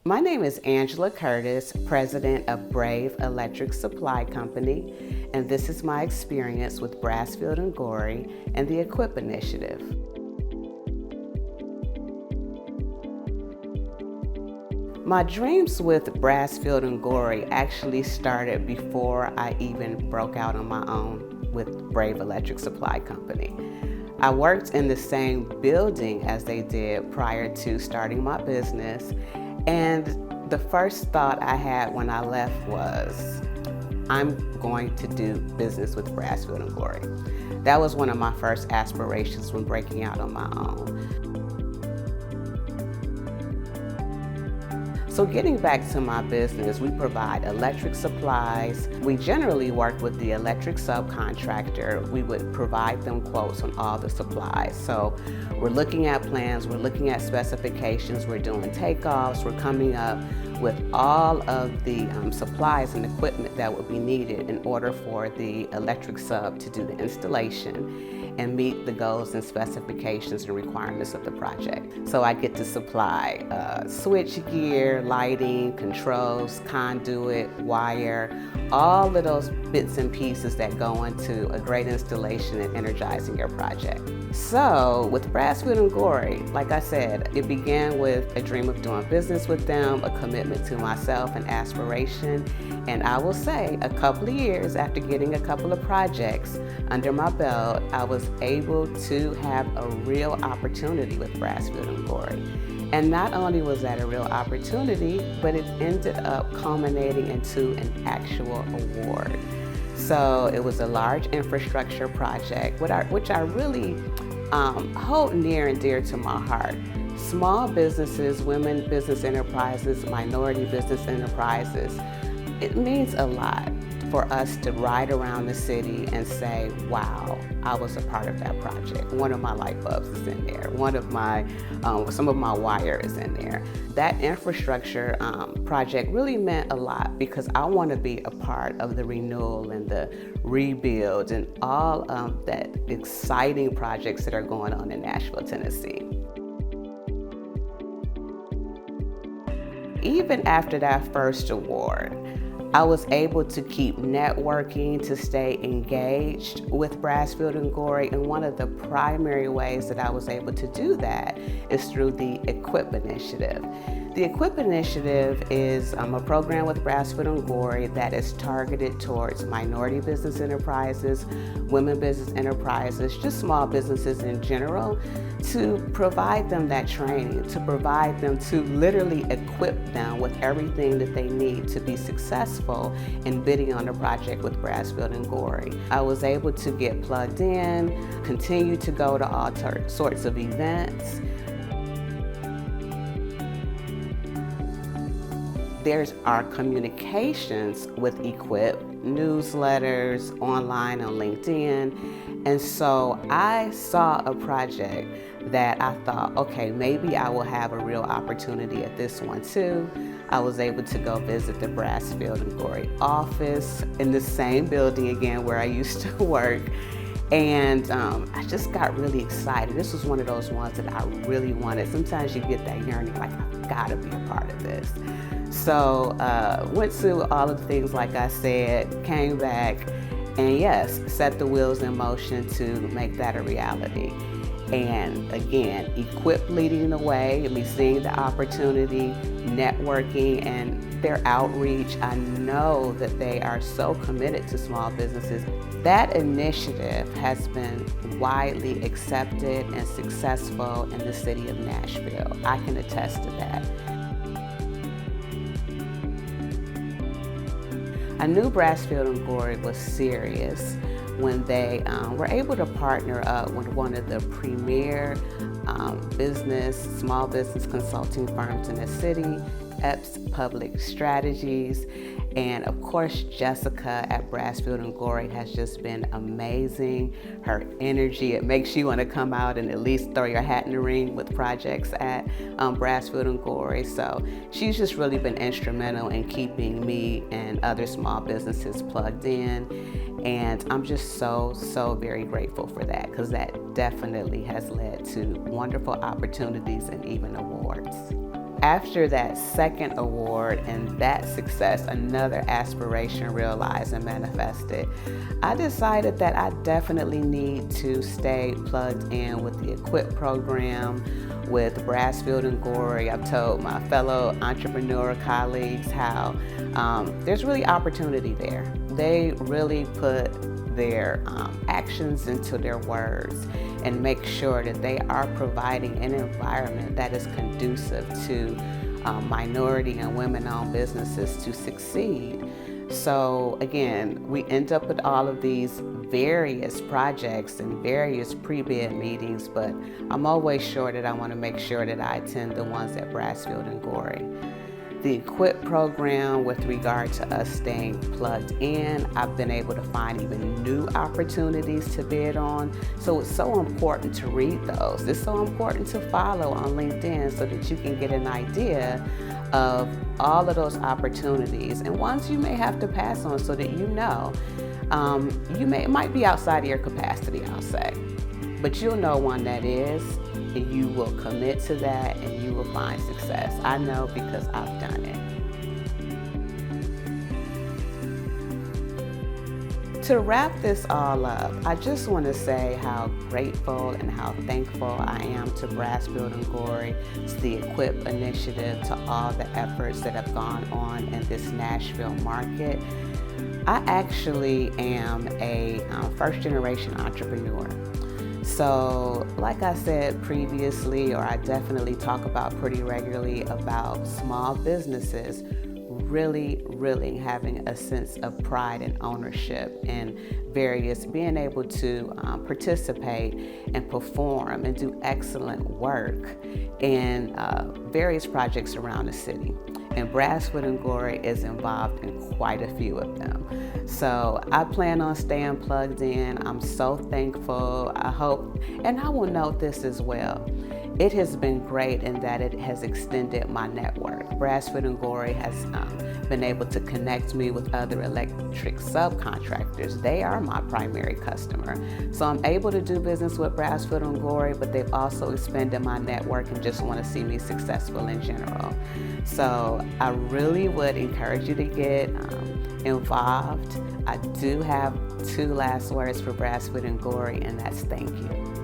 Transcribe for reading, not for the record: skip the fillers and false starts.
My name is Angela Curtis, president of BRAAV Electric Supply Company, and this is my experience with Brasfield Gorrie and the EQUIP initiative. My dreams with Brasfield Gorrie actually started before I even broke out on my own with BRAAV Electric Supply Company. I worked in the same building as they did prior to starting my business, and the first thought I had when I left was, I'm going to do business with Brasfield Gorrie. That was one of my first aspirations when breaking out on my own. So getting back to my business, we provide electric supplies. We generally work with the electric subcontractor. We would provide them quotes on all the supplies. So we're looking at plans, we're looking at specifications, we're doing takeoffs, we're coming up with all of the supplies and equipment that would be needed in order for the electric sub to do the installation and meet the goals and specifications and requirements of the project. So I get to supply switch gear, lighting, controls, conduit, wire, all of those bits and pieces that go into a great installation and energizing your project. So with Brasfield Gorrie, like I said, it began with a dream of doing business with them, a commitment to myself and aspiration. And I will say, a couple of years after getting a couple of projects under my belt, I was able to have a real opportunity with Brasfield Gorrie. And not only was that a real opportunity, but it ended up culminating into an actual award. So it was a large infrastructure project, which I really hold near and dear to my heart. Small businesses, women business enterprises, minority business enterprises, it means a lot for us to ride around the city and say, wow, I was a part of that project. One of my light bulbs is in there. One of my, some of my wire is in there. That infrastructure project really meant a lot because I want to be a part of the renewal and the rebuild and all of that exciting projects that are going on in Nashville, Tennessee. Even after that first award, I was able to keep networking, to stay engaged with Brasfield Gorrie, and one of the primary ways that I was able to do that is through the EQUIP initiative. The EQUIP initiative is a program with Brasfield Gorrie that is targeted towards minority business enterprises, women business enterprises, just small businesses in general, to provide them that training, to provide them, to literally equip them with everything that they need to be successful in bidding on a project with Brasfield Gorrie. I was able to get plugged in, continue to go to all sorts of events. There's our communications with EQUIP, newsletters, online on LinkedIn. And so I saw a project that I thought, okay, maybe I will have a real opportunity at this one too. I was able to go visit the Brasfield Gorrie office in the same building again where I used to work. And I just got really excited. This was one of those ones that I really wanted. Sometimes you get that yearning, like, I've got to be a part of this. So went through all of the things, like I said, came back, and yes, set the wheels in motion to make that a reality. And again, EQUIP leading the way, me seeing the opportunity, networking, and their outreach. I know that they are so committed to small businesses. That initiative has been widely accepted and successful in the city of Nashville. I can attest to that. I knew Brasfield Gorrie was serious when they were able to partner up with one of the premier small business consulting firms in the city, EPS Public Strategies. And of course, Jessica at Brasfield Gorrie has just been amazing. Her energy, it makes you want to come out and at least throw your hat in the ring with projects at Brasfield Gorrie. So she's just really been instrumental in keeping me and other small businesses plugged in. And I'm just so very grateful for that, because that definitely has led to wonderful opportunities and even awards. after that second award and that success, another aspiration realized and manifested, I decided that I definitely need to stay plugged in with the EQUIP program, with Brasfield Gorrie. I've told my fellow entrepreneur colleagues how there's really opportunity there. They really put their actions into their words and make sure that they are providing an environment that is conducive to minority and women-owned businesses to succeed. So again, we end up with all of these various projects and various pre-bid meetings, but I'm always sure that I want to make sure that I attend the ones at Brasfield Gorrie. The EQUIP program, with regard to us staying plugged in, I've been able to find even new opportunities to bid on. So it's so important to read those. It's so important to follow on LinkedIn so that you can get an idea of all of those opportunities and ones you may have to pass on, so that you know it might be outside of your capacity, I'll say, but you'll know one that is, and you will commit to that and you will find success. I know because I've done it. To wrap this all up, I just want to say how grateful and how thankful I am to Brasfield Gorrie, to the EQUIP initiative, to all the efforts that have gone on in this Nashville market. I actually am a first-generation entrepreneur. So, like I said previously, or I definitely talk about pretty regularly, about small businesses really having a sense of pride and ownership in being able to participate and perform and do excellent work in various projects around the city. And Brasfield Gorrie is involved in quite a few of them. So I plan on staying plugged in. I'm so thankful. I hope, and I will note this as well, it has been great in that it has extended my network. Brasfield Gorrie has been able to connect me with other electric subcontractors. They are my primary customer. So I'm able to do business with Brasfield Gorrie, but they've also expanded my network and just want to see me successful in general. So I really would encourage you to get involved. I do have two last words for Brasfield Gorrie, and that's thank you.